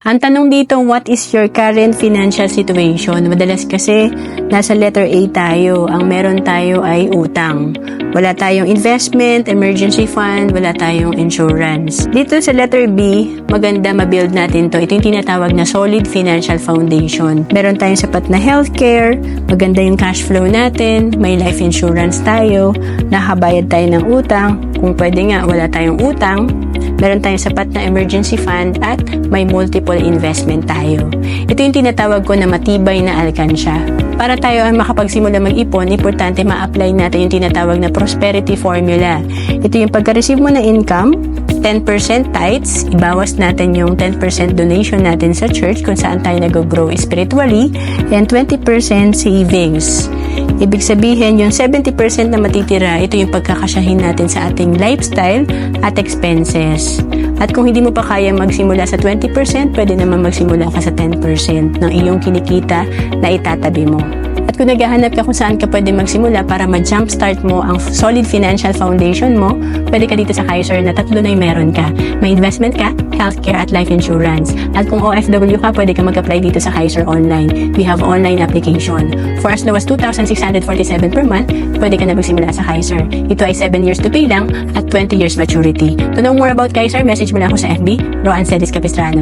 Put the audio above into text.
Ang tanong dito, what is your current financial situation? Madalas kasi nasa letter A tayo. Ang meron tayo ay utang. Wala tayong investment, emergency fund, wala tayong insurance. Dito sa letter B, maganda ma-build natin to. Ito yung tinatawag na solid financial foundation. Meron tayong sapat na healthcare, maganda yung cash flow natin, may life insurance tayo, nakabayad tayo ng utang. Kung pwede nga, wala tayong utang. Meron tayong sapat na emergency fund at may multiple investment tayo. Ito yung tinatawag ko na matibay na alkansya. Para tayo ay makapagsimula mag-ipon, importante ma-apply natin yung tinatawag na prosperity formula. Ito yung pagka-receive mo na income, 10% tithes, ibawas natin yung 10% donation natin sa church kung saan tayo nag-grow spiritually, and 20% savings. Ibig sabihin, yung 70% na matitira, ito yung pagkakasyahin natin sa ating lifestyle at expenses. At kung hindi mo pa kaya magsimula sa 20%, pwede naman magsimula ka sa 10% ng iyong kinikita na itatabi mo. At kung naghahanap ka kung saan ka pwede magsimula para ma-jumpstart mo ang solid financial foundation mo, pwede ka dito sa Kaiser na tatlo na yung meron ka. May investment ka, healthcare at life insurance. At kung OFW ka, pwede ka mag-apply dito sa Kaiser Online. We have online application. For as low as 2,647 per month, pwede ka na magsimula sa Kaiser. Ito ay 7 years to pay lang at 20 years maturity. To know more about Kaiser, message mo lang ako sa FB, Roan Celis Capistrano.